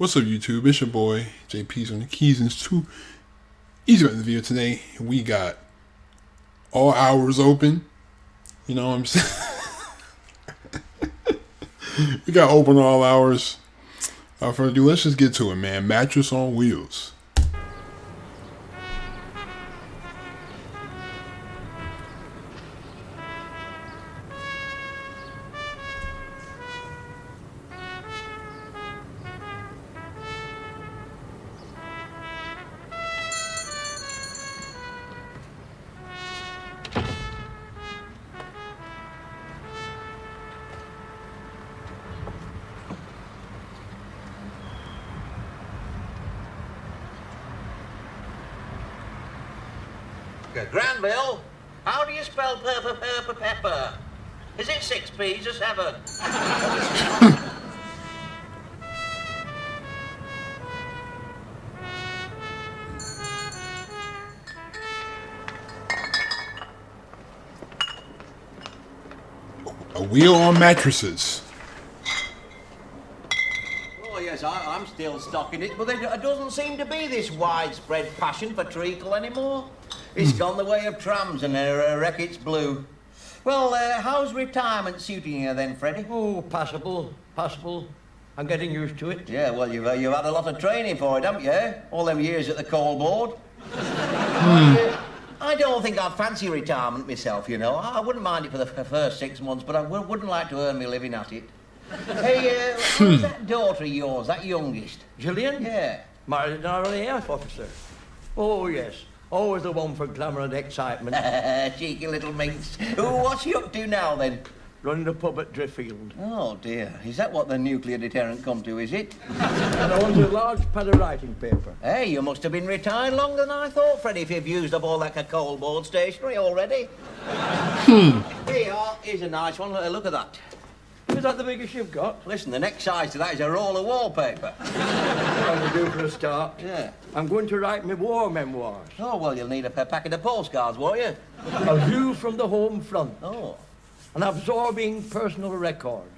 What's up, YouTube? It's your boy JP's on the keys and it's too easy in the video today. We got all hours open. You know what I'm saying? We got open all hours. Without further ado, let's just get to it, man. Mattress on wheels. Granville, how do you spell pepper? Is it 6 P's or 7? A wheel on mattresses. Oh yes, I'm still stocking it, but there doesn't seem to be this widespread passion for treacle anymore. It's gone the way of trams and Reckitt's blue. Well, how's retirement suiting you then, Freddie? Oh, passable. I'm getting used to it. Yeah, well, you've had a lot of training for it, haven't you? All them years at the coal board. I don't think I'd fancy retirement myself, you know. I wouldn't mind it for the first 6 months, but I wouldn't like to earn my living at it. Hey, who's that daughter of yours, that youngest? Gillian? Yeah. Married an RAF officer. Oh, yes. Always the one for glamour and excitement. Cheeky little minx. What's she up to now, then? Running a pub at Driffield. Oh, dear. Is that what the nuclear deterrent come to, is it? And I want a large pad of writing paper. Hey, you must have been retired longer than I thought, Freddie, if you've used up all that coal board stationery already. Here you are. Here's a nice one. Look at that. Is that the biggest you've got? Listen, the next size to that is a roll of wallpaper. That'll do for a start. Yeah. I'm going to write my war memoirs. Oh, well, you'll need a packet of postcards, won't you? A view from the home front. Oh. An absorbing personal record.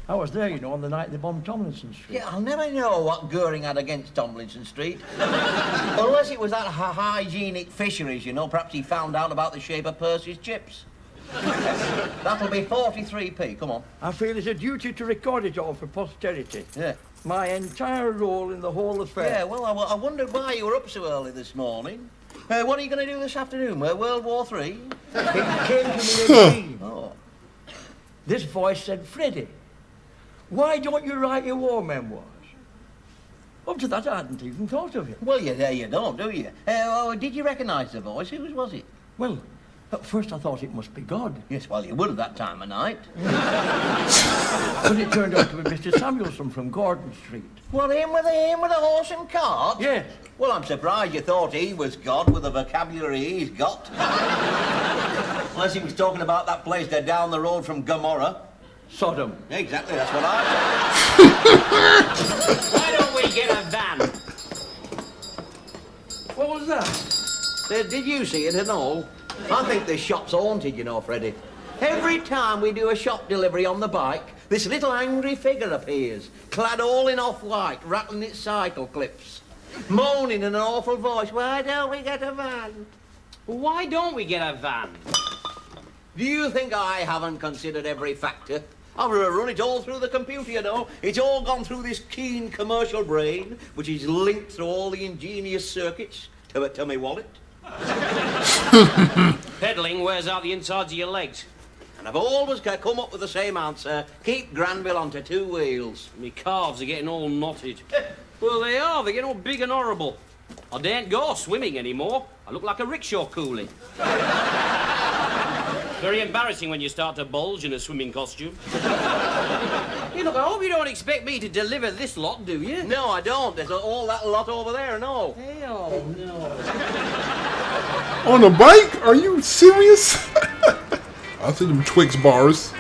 I was there, you know, on the night they bombed Tomlinson Street. Yeah, I'll never know what Goering had against Tomlinson Street. Unless it was that hygienic fisheries, you know. Perhaps he found out about the shape of Percy's chips. That'll be 43p, come on. I feel it's a duty to record it all for posterity. Yeah. My entire role in the whole affair. Yeah, well, I wondered why you were up so early this morning. What are you going to do this afternoon? World War III? It came to me in a dream. Oh. This voice said, Freddie, why don't you write your war memoirs? Up to that, I hadn't even thought of it. Well, you don't, do you? Did you recognise the voice? Whose was it? Well, at first I thought it must be God. Yes, well, you would at that time of night. But it turned out to be Mr. Samuelson from Gordon Street. Well, him with a horse and cart? Yes. Well, I'm surprised you thought he was God with the vocabulary he's got. Unless he was talking about that place there down the road from Gomorrah. Sodom. Exactly, that's what I thought. Why don't we get a van? What was that? Did you see it and all? I think this shop's haunted, you know, Freddie. Every time we do a shop delivery on the bike, this little angry figure appears, clad all in off-white, rattling its cycle clips, moaning in an awful voice, why don't we get a van? Why don't we get a van? Do you think I haven't considered every factor? I've run it all through the computer, you know. It's all gone through this keen commercial brain, which is linked through all the ingenious circuits to my wallet. Peddling wears out the insides of your legs. And I've always come up with the same answer. Keep Granville onto 2 wheels. My calves are getting all knotted. Well, they are. They're getting all big and horrible. I daren't go swimming anymore. I look like a rickshaw coolie. Very embarrassing when you start to bulge in a swimming costume. Hey, look, I hope you don't expect me to deliver this lot, do you? No, I don't. There's all that lot over there, no. Hell no. On a bike? Are you serious? I see them Twix bars.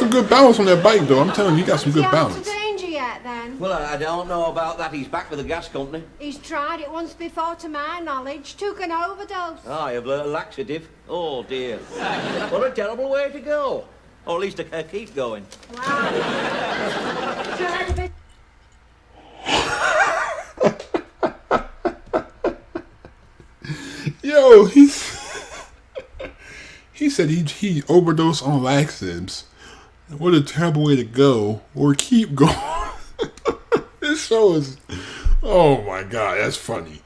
some good balance on that bike, though. I'm telling you, you got some good Is he out of balance. danger yet, then? Well, I don't know about that. He's back with the gas company. He's tried it once before, to my knowledge. Took an overdose. Ah, you've learnt a laxative. Oh, dear. What a terrible way to go. Or at least to keep going. Wow. Tried a bit. Yo, he said he overdosed on laxatives. What a terrible way to go or keep going. This show is, oh my God, that's funny.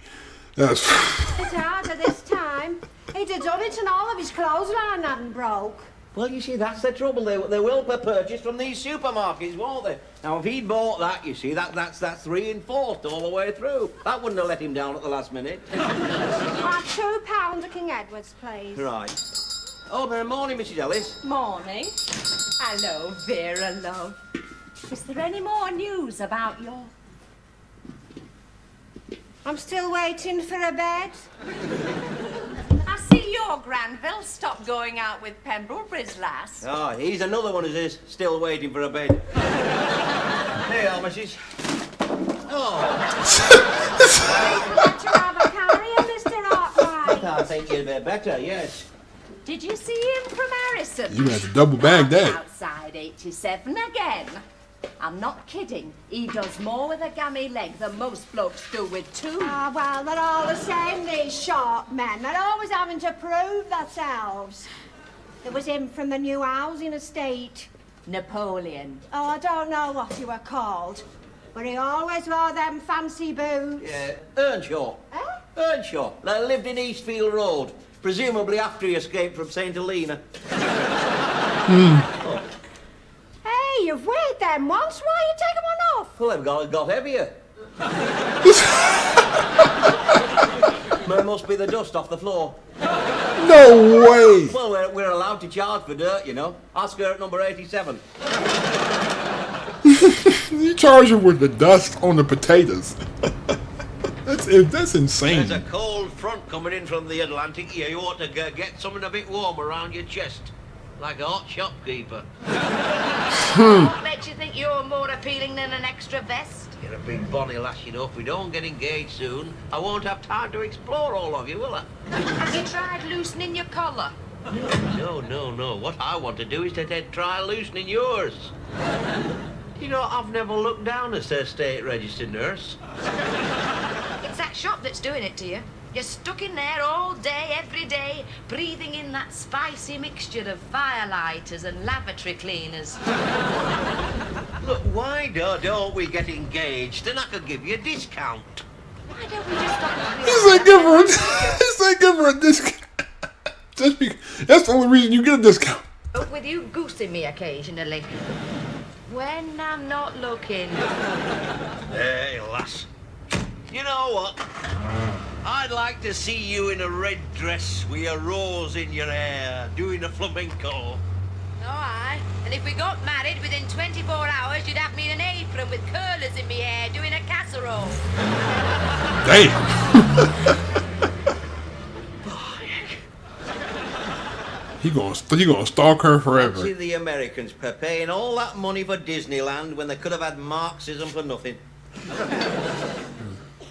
That's It's harder this time. He'd have done it and all of his clothesline hadn't broke. Well, you see, that's the trouble. They will be purchased from these supermarkets, won't they? Now, if he'd bought that, you see, that's reinforced all the way through. That wouldn't have let him down at the last minute. £2 of King Edward's, please. Right. Oh, morning, Mrs. Ellis. Morning. Hello, Vera, love. Is there any more news about your... I'm still waiting for a bed. I see your Granville stopped going out with Pembrokesbury's lass. Ah, he's another one who's still waiting for a bed. There you are, Mrs. Oh. Better have a carrier, Mr. Arkwright. I think you'd be better, yes. Did you see him from Harrison? you have to double bag that. Outside 87 again. I'm not kidding. He does more with a gammy leg than most blokes do with two. Ah, well, they're all the same, these short men. They're always having to prove themselves. There was him from the new housing estate. Napoleon. Oh, I don't know what you were called, but he always wore them fancy boots. Yeah, Earnshaw. Eh? Earnshaw. They lived in Eastfield Road, presumably after he escaped from St. Helena. Hey, you've weighed them once. Why you taking one off? Well, they've got heavier. Must be the dust off the floor. No way. Well, we're allowed to charge for dirt, you know. Ask her at number 87. You charge him with the dust on the potatoes. That's insane. There's a cold front coming in from the Atlantic here. You ought to get something a bit warm around your chest. Like a hot shopkeeper. What makes you think you're more appealing than an extra vest? You're a big bonny lass, you know. If we don't get engaged soon, I won't have time to explore all of you, will I? Have you tried loosening your collar? No. What I want to do is to try loosening yours. You know, I've never looked down as a state registered nurse. It's that shop that's doing it to you. You're stuck in there all day, every day, breathing in that spicy mixture of firelighters and lavatory cleaners. Look, why don't we get engaged and I could give you a discount? Why don't we just stop and He said give her a discount. Just because, that's the only reason you get a discount. up with you goosing me occasionally? When I'm not looking. Hey, lass. You know what? I'd like to see you in a red dress with a rose in your hair, doing a flamenco. Oh, aye. And if we got married within 24 hours, you'd have me in an apron with curlers in me hair doing a casserole. Damn. He gonna stalk her forever. See the Americans paying all that money for Disneyland when they could have had Marxism for nothing.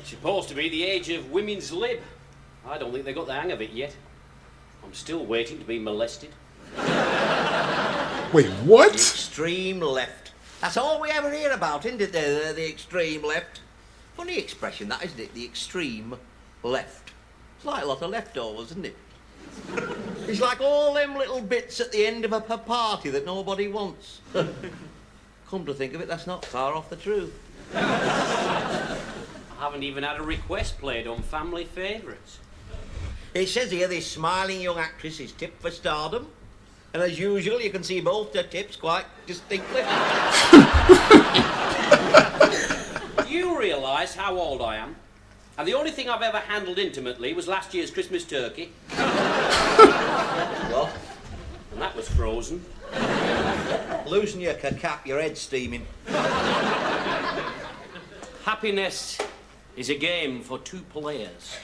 Supposed to be the age of women's lib. I don't think they got the hang of it yet. I'm still waiting to be molested. Wait, what? The extreme left. That's all we ever hear about, isn't it? The extreme left. Funny expression, that, isn't it? The extreme left. It's like a lot of leftovers, isn't it? It's like all them little bits at the end of a party that nobody wants. Come to think of it, that's not far off the truth. I haven't even had a request played on Family Favourites. It says here this smiling young actress is tipped for stardom. And as usual, you can see both her tips quite distinctly. You realise how old I am? And the only thing I've ever handled intimately was last year's Christmas turkey. What? And that was frozen. Loosen your cap, your head's steaming. Happiness is a game for two players.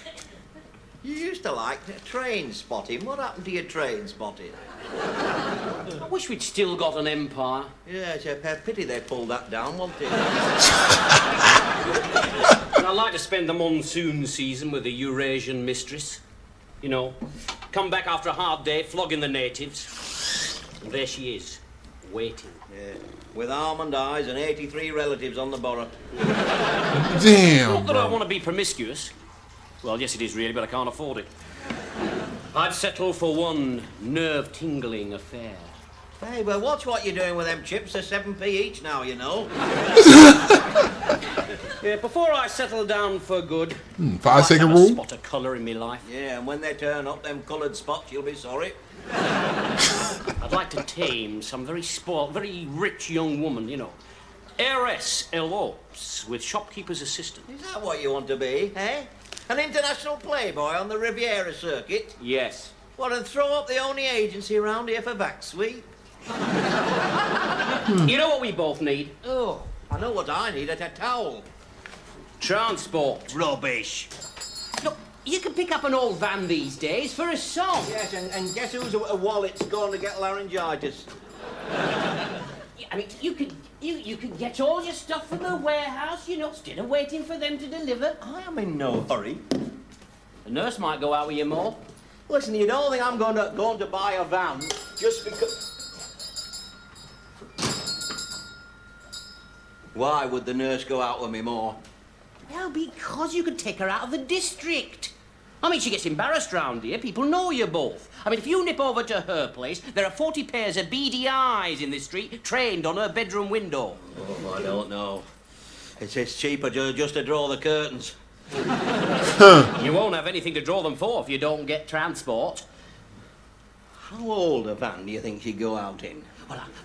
You used to like train spotting. What happened to your train spotting? I wish we'd still got an empire. Yeah, it's a pity they pulled that down, wasn't it? I'd like to spend the monsoon season with a Eurasian mistress. You know, come back after a hard day, flogging the natives. And there she is, waiting. Yeah, with almond eyes and 83 relatives on the borough. Damn, Not that I bro. want to be promiscuous. Well, yes, it is really, but I can't afford it. I'd settle for one nerve-tingling affair. Hey, well, watch what you're doing with them chips. They're 7p each now, you know. Yeah, before I settle down for good, 5-second I'd have a rule. spot of colour in my life. Yeah, and when they turn up, them coloured spots, you'll be sorry. I'd like to tame some very spoilt, very rich young woman, you know. Heiress elopes with shopkeeper's assistant. Is that what you want to be, eh? An international playboy on the Riviera circuit? Yes. What, and throw up the only agency around here for back sweep? You know what we both need? Oh, I know what I need, a towel. Transport. Rubbish. Look, you can pick up an old van these days for a song. Yes, and guess whose wallet's going to get laryngitis? I mean, you could get all your stuff from the warehouse, you know, instead of waiting for them to deliver. I am in no hurry. The nurse might go out with you more. Listen, you don't think I'm going to buy a van just because... Why would the nurse go out with me more? Well, because you could take her out of the district. I mean, she gets embarrassed round here. People know you both. I mean, if you nip over to her place, there are 40 pairs of beady eyes in this street trained on her bedroom window. Oh, I don't know. It's cheaper just to draw the curtains. You won't have anything to draw them for if you don't get transport. How old a van do you think she'd go out in?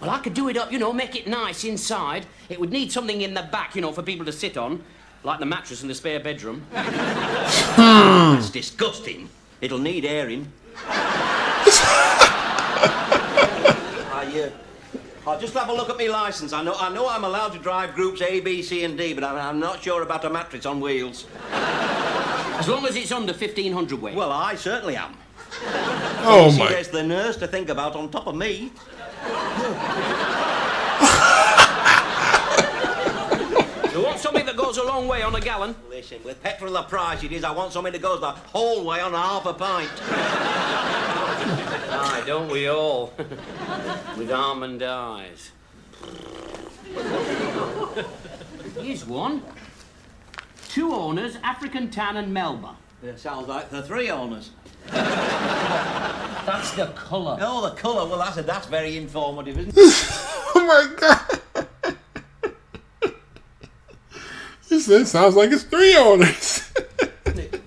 Well, I could do it up, you know, make it nice inside. It would need something in the back, you know, for people to sit on, like the mattress in the spare bedroom. That's disgusting. It'll need airing. I'll just have a look at my licence. I know I'm allowed to drive groups A, B, C and D, but I'm not sure about a mattress on wheels. As long as it's under 1,500 weight. Well, I certainly am. Oh See, my. there's the nurse to think about on top of me. You want something that goes a long way on a gallon? Listen, with petrol the price it is, I want something that goes the whole way on half a pint. Aye, don't we all? With almond eyes. Here's one. 2 owners, African Tan and Melba. It sounds like the 3 owners. That's the colour. Oh, the colour. Well, that's very informative, isn't it? Oh my god. He said, sounds like it's 3 owners.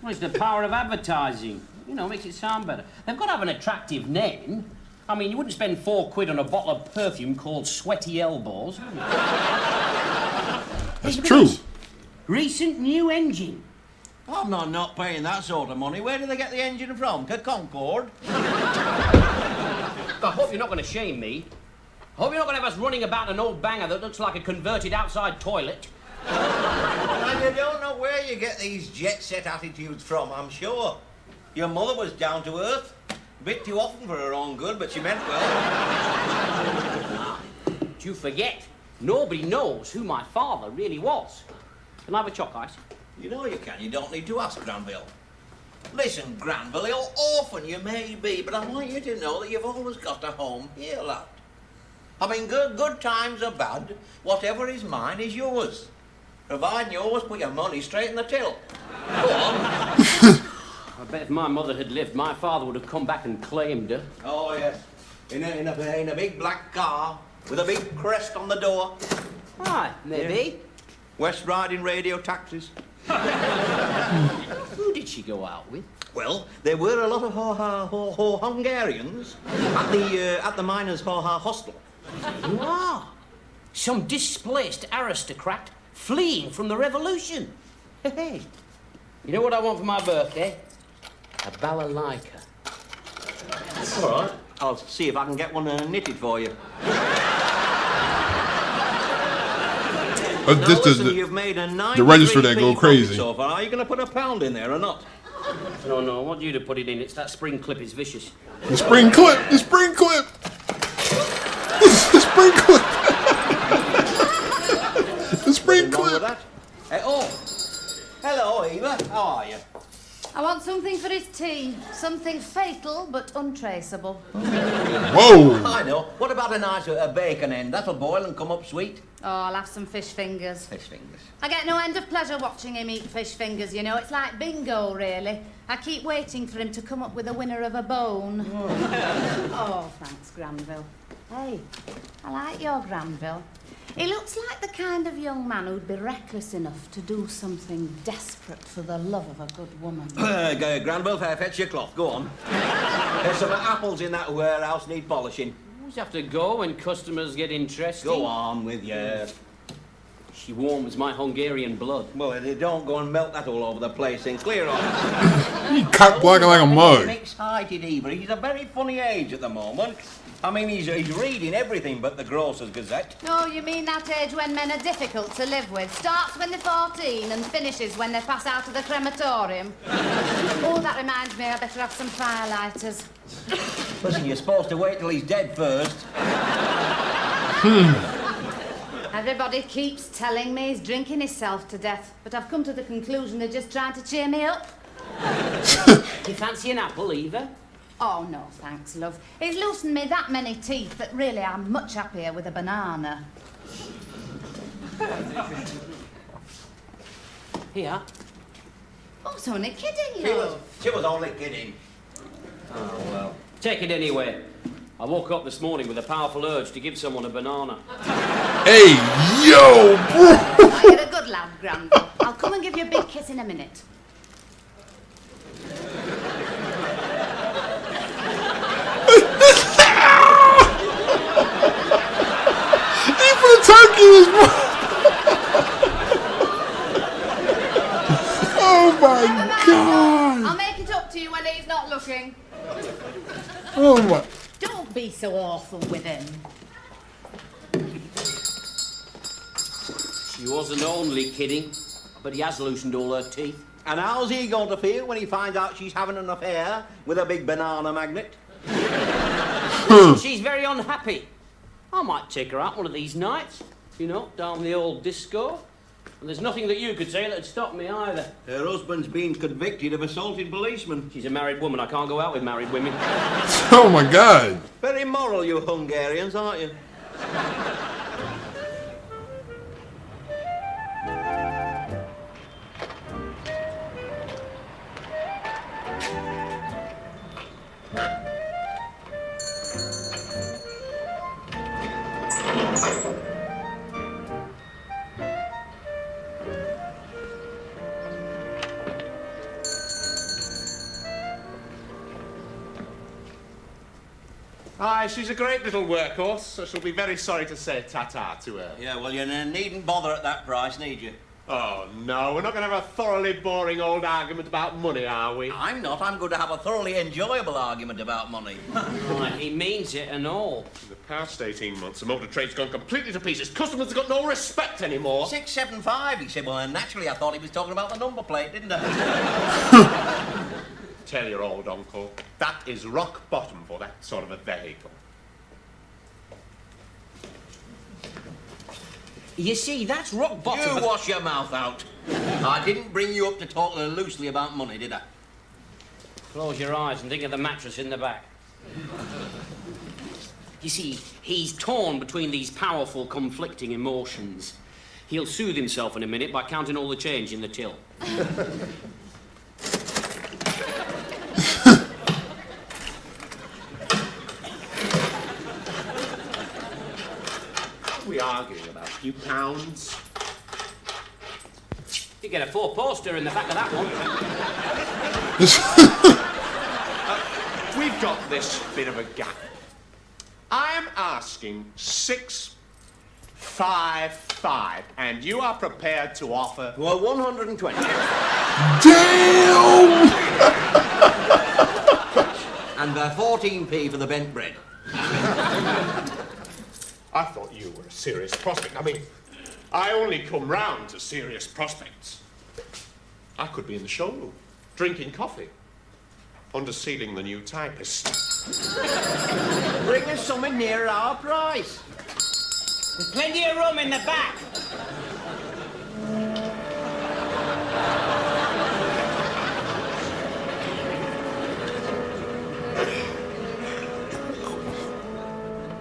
Well, it's the power of advertising. You know, makes it sound better. They've got to have an attractive name. I mean, you wouldn't spend £4 on a bottle of perfume called Sweaty Elbows. That's true. Recent new engine. I'm not paying that sort of money. Where do they get the engine from? Concord? I hope you're not going to shame me. I hope you're not going to have us running about an old banger that looks like a converted outside toilet. And you don't know where you get these jet-set attitudes from, I'm sure. Your mother was down to earth. A bit too often for her own good, but she meant well. But you forget, nobody knows who my father really was. Can I have a choc ice? You know you can. You don't need to ask Granville. Listen, Granville, how orphan you may be, but I want you to know that you've always got a home here, lad. I mean, good times or bad, whatever is mine is yours. Providing you always put your money straight in the till. Go on. I bet if my mother had lived, my father would have come back and claimed her. Oh, yes. In a big black car with a big crest on the door. Aye, maybe. West Riding radio taxis. Who did she go out with? Well, there were a lot of Hungarians at the miners' hostel. You are. Some displaced aristocrat fleeing from the revolution. Hey, you know what I want for my birthday? A balalaika. All right. I'll see if I can get one knitted for you. Now, Just listen, you've made a the register that 93p go crazy. So far, are you going to put £1 in there or not? No, I want you to put it in. It's that spring clip, it's vicious. The spring clip! The spring clip! The spring clip! The spring Nothing wrong with clip! that. Oh, hello, Eva. How are you? I want something for his tea. Something fatal but untraceable. Whoa! I know. What about a nice bacon end? That'll boil and come up sweet. Oh, I'll have some fish fingers. Fish fingers. I get no end of pleasure watching him eat fish fingers, you know. It's like bingo, really. I keep waiting for him to come up with a winner of a bone. Oh, thanks, Granville. Hey, I like your Granville. He looks like the kind of young man who'd be reckless enough to do something desperate for the love of a good woman. Granville, fetch your cloth. Go on. There's some apples in that warehouse need polishing. Always have to go when customers get interested. Go on with you. She warms my Hungarian blood. Well, they don't go and melt that all over the place and clear off. He cock blocking like a mug. Excited, Eva. He's a very funny age at the moment. I mean, he's reading everything but the Grocer's Gazette. Oh, you mean that age when men are difficult to live with? Starts when they're 14 and finishes when they pass out of the crematorium. Oh, that reminds me, I better have some firelighters. Listen, you're supposed to wait till he's dead first. Everybody keeps telling me he's drinking himself to death, but I've come to the conclusion they're just trying to cheer me up. Do you fancy an apple, Eva? Oh, no, thanks, love. He's loosened me that many teeth that really I'm much happier with a banana. Here. Oh, it's only kidding, She love. was only kidding. Oh, well. Take it anyway. I woke up this morning with a powerful urge to give someone a banana. Hey, yo, bro! You're a good lad, Granville. I'll come and give you a big kiss in a minute. He put a turkey in his mouth! Oh my god! I'll make it up to you when he's not looking. Oh my... Don't be so awful with him. She wasn't only kidding, but he has loosened all her teeth. And how's he going to feel when he finds out she's having an affair with a big banana magnet? She's very unhappy. I might take her out one of these nights, you know, down the old disco. And there's nothing that you could say that'd stop me either. Her husband's been convicted of assaulting policemen. She's a married woman. I can't go out with married women. Oh my god! Very moral, you Hungarians, aren't you? Aye, she's a great little workhorse. I shall be very sorry to say ta-ta to her. Yeah, well, you needn't bother at that price, need you? Oh, no, we're not going to have a thoroughly boring old argument about money, are we? I'm not. I'm going to have a thoroughly enjoyable argument about money. Right, he means it and all. In the past 18 months, the motor trade's gone completely to pieces. Customers have got no respect anymore. 675, he said. Well, naturally, I thought he was talking about the number plate, didn't I? Tell your old uncle, that is rock bottom for that sort of a vehicle. You see, that's rock bottom. You wash your mouth out. I didn't bring you up to talk loosely about money, did I? Close your eyes and think of the mattress in the back. You see, he's torn between these powerful, conflicting emotions. He'll soothe himself in a minute by counting all the change in the till. What are we arguing about? A few pounds? You get a four-poster in the back of that one. We've got this bit of a gap. I am asking 655, and you are prepared to offer... Well, 120. Damn! And 14p for the bent bread. I thought you were a serious prospect. I mean, I only come round to serious prospects. I could be in the showroom. Drinking coffee. Under ceiling the new typist. Bring us something near our price. There's plenty of room in the back.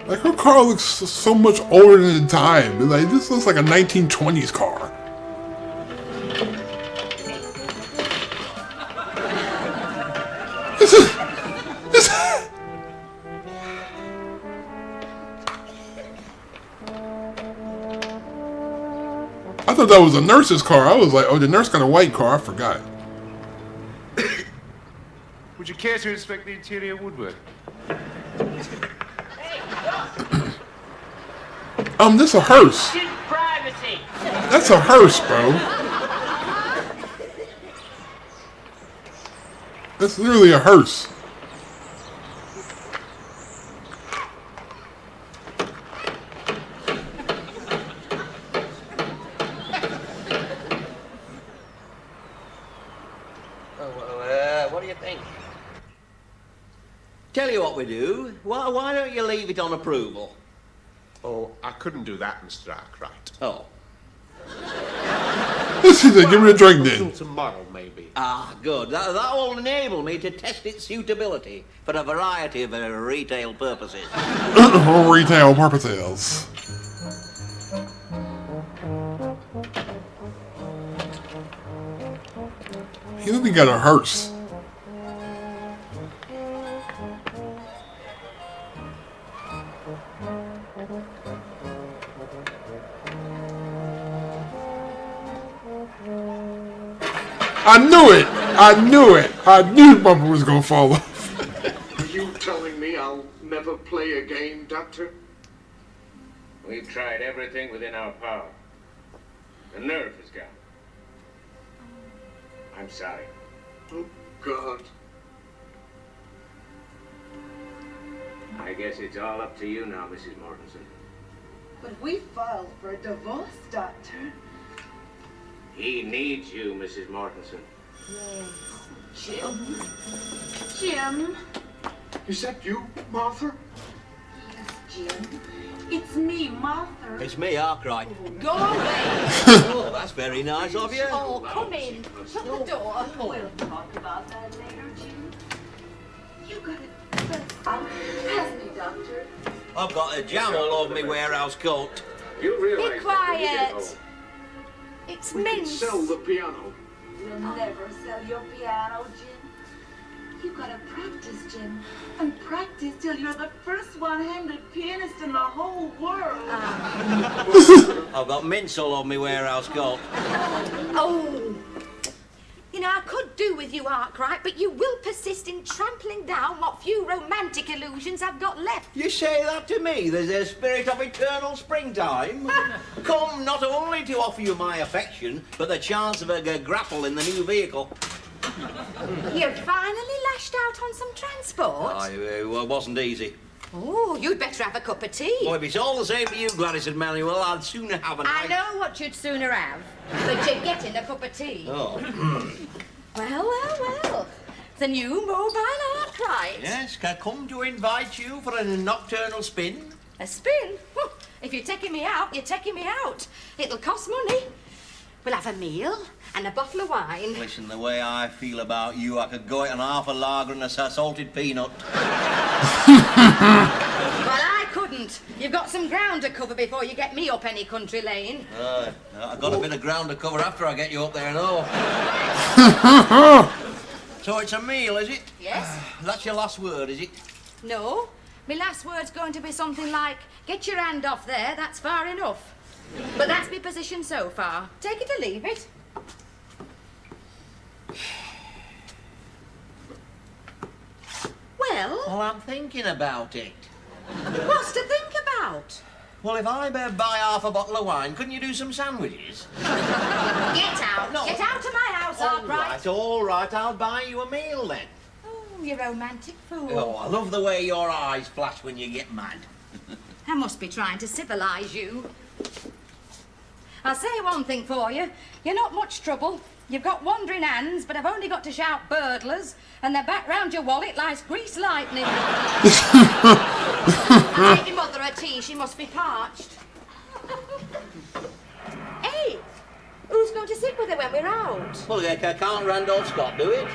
Like, her car looks so much older than the time. Like, this looks like a 1920s car. I thought that was a nurse's car. I was like, oh, the nurse got a white car. I forgot. Would you care to inspect the interior woodwork? This a hearse. Privacy. That's a hearse, bro. That's literally a hearse. What do you think? Tell you what we do. Why don't you leave it on approval? Oh, I couldn't do that, Mr. Arkwright. Oh. This is give me a drink then. Until tomorrow, maybe. Ah, good. That will enable me to test its suitability for a variety of retail purposes. For retail purposes. He only got a hearse. I knew it! I knew it! I knew the bumper was gonna fall off. Are you telling me I'll never play again, Doctor? We've tried everything within our power. The nerve is gone. I'm sorry. Oh, God. I guess it's all up to you now, Mrs. Mortensen. But we filed for a divorce, Doctor. He needs you, Mrs. Mortensen. Jim. Jim. Is that you, Martha? Yes, Jim. It's me, Martha. It's me, Arkwright. Go away. Oh, that's very nice of you. Oh, come in. Shut the door. We'll talk about that later, Jim. You got it. Pass me, Doctor. I've got a jam all over my warehouse coat. You realize Be that when you get quiet. home- It's We can mince. sell the piano. We'll never sell your piano, Jim. You gotta practice, Jim. And practice till you're the first one-handed pianist in the whole world. I've got mince all over my warehouse coat. Oh. You know, I could do with you, Arkwright, but you will persist in trampling down what few romantic illusions I've got left. You say that to me? There's a spirit of eternal springtime. Come not only to offer you my affection, but the chance of a grapple in the new vehicle. You finally lashed out on some transport? It wasn't easy. Oh, you'd better have a cup of tea. Well, if it's all the same to you, Gladys and Manuel, I'd sooner have a I nice... know what you'd sooner have, but you're getting a cup of tea. Oh. Well. The new mobile Arkwright. Yes, can I come to invite you for a nocturnal spin? A spin? If you're taking me out, you're taking me out. It'll cost money. We'll have a meal and a bottle of wine. Listen, the way I feel about you, I could go out on half a lager and a salted peanut. Well, I couldn't. You've got some ground to cover before you get me up any country lane. I've got a bit of ground to cover after I get you up there and all. So it's a meal, is it? Yes. That's your last word, is it? No. My last word's going to be something like, get your hand off there, that's far enough. But that's my position so far. Take it or leave it. Well, I'm thinking about it. What's to think about? Well, if I buy half a bottle of wine, couldn't you do some sandwiches? Get out. No. Get out of my house, Arkwright. All right, I'll buy you a meal then. Oh, you romantic fool. Oh, I love the way your eyes flash when you get mad. I must be trying to civilise you. I'll say one thing for you. You're not much trouble. You've got wandering hands, but I've only got to shout burglars, and they're back round your wallet like greased lightning. I'll take your mother a tea. She must be parched. Hey, who's going to sit with her when we're out? Well, can't Randolph Scott do it?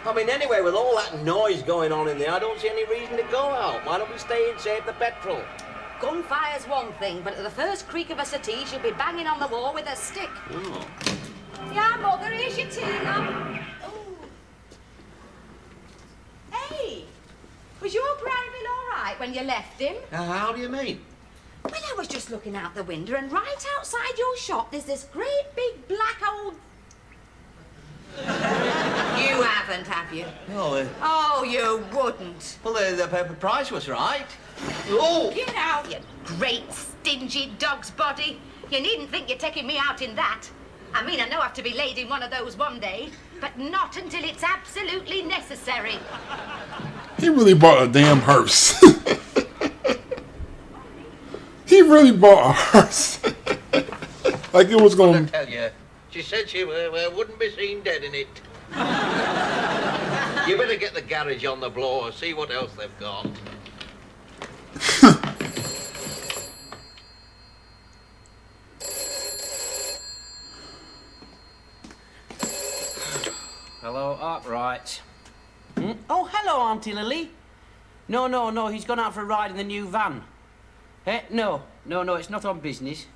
I mean, anyway, with all that noise going on in there, I don't see any reason to go out. Why don't we stay and save the petrol? Gunfire's one thing, but at the first creak of a settee, she'll be banging on the wall with a stick. Oh. Yeah, Mother, here's your tea, love. Hey, was your Granville all right when you left him? How do you mean? Well, I was just looking out the window, and right outside your shop, there's this great big black old... You haven't, have you? No. Oh, you wouldn't. Well, the price was right. Oh! Get out, you great stingy dog's body. You needn't think you're taking me out in that. I mean, I know I have to be laid in one of those one day, but not until it's absolutely necessary. He really bought a damn hearse. He really bought a hearse. Like it was going to... tell you, she said she wouldn't be seen dead in it. You better get the garage on the blower, see what else they've got. Hello, Arkwright. Oh, hello, Auntie Lily. No, he's gone out for a ride in the new van. No, it's not on business.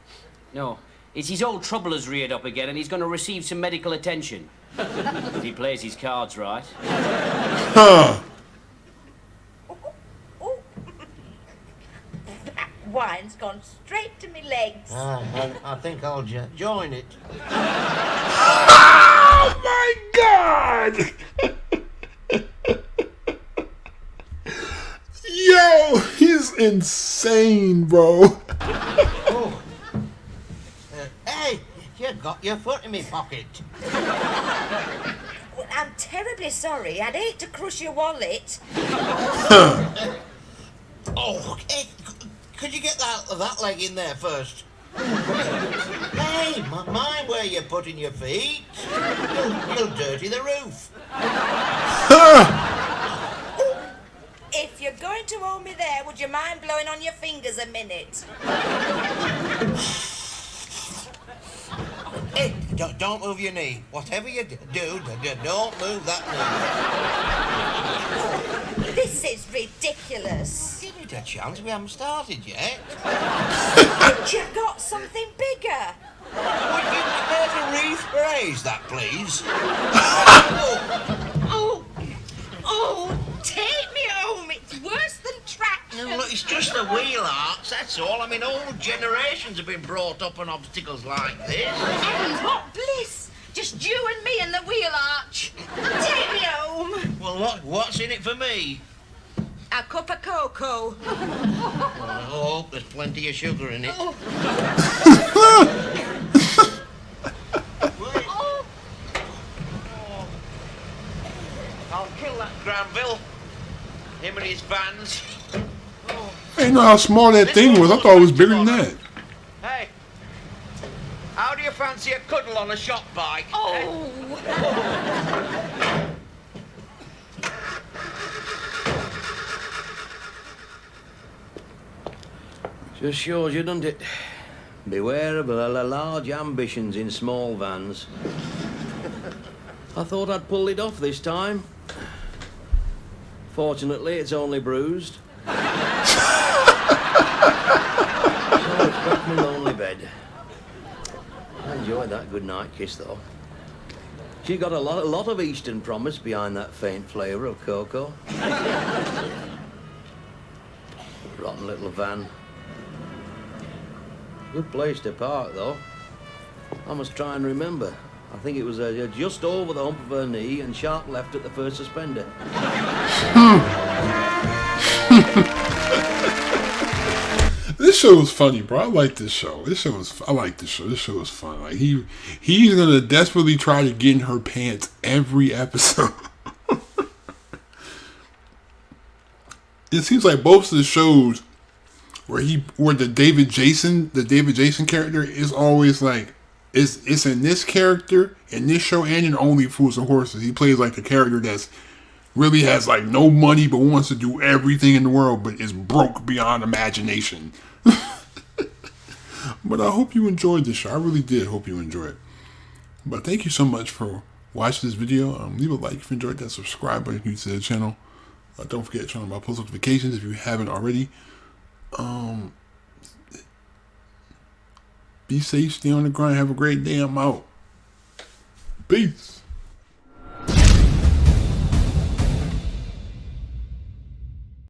No, it's his old trouble has reared up again and he's going to receive some medical attention. If he plays his cards right. That wine's gone straight to me legs. I think I'll join it. Oh my God! Yo, he's insane, bro. Oh. Hey, you got your foot in me pocket. Well, I'm terribly sorry. I'd hate to crush your wallet. Oh, hey, could you get that leg in there first? Hey, mind where you're putting your feet. You'll dirty the roof. If you're going to hold me there, would you mind blowing on your fingers a minute? Hey, don't move your knee. Whatever you do, don't move that knee. This is ridiculous. Give it a chance. We haven't started yet. Haven't you got something bigger? Would you care to rephrase that, please? Oh, take me home. It's worse than traction. No, look, it's just the wheel arts, that's all. I mean, all generations have been brought up on obstacles like this. Heavens, what bliss! Just you and me and the wheel arch. Take me home. Well, what's in it for me? A cup of cocoa. I hope there's plenty of sugar in it. I'll kill that Granville. Him and his vans. I didn't know how small that thing was. I thought it was bigger than that. Hey, how do you fancy a cuddle on a shop bike? Oh. Just shows you, doesn't it? Beware of large ambitions in small vans. I thought I'd pulled it off this time. Fortunately, it's only bruised. So it's back in my lonely bed. I enjoyed that good night kiss, though. She got a lot of Eastern promise behind that faint flavour of cocoa. Rotten little van. Good place to park, though. I must try and remember. I think it was just over the hump of her knee and sharp left at the first suspender. This show was funny, bro. I like this show. I like this show. This show was fun. Like he's gonna desperately try to get in her pants every episode. It seems like both of the shows where the David Jason character is always like it's in this character, in this show, and in Only Fools and Horses. He plays like the character that's really has like no money but wants to do everything in the world, but is broke beyond imagination. But I hope you enjoyed this show. I really did hope you enjoyed it. But thank you so much for watching this video. Leave a like if you enjoyed that. Subscribe button if you're new to the channel. Don't forget to turn on my post notifications if you haven't already. Be safe, stay on the grind, have a great day. I'm out. Peace.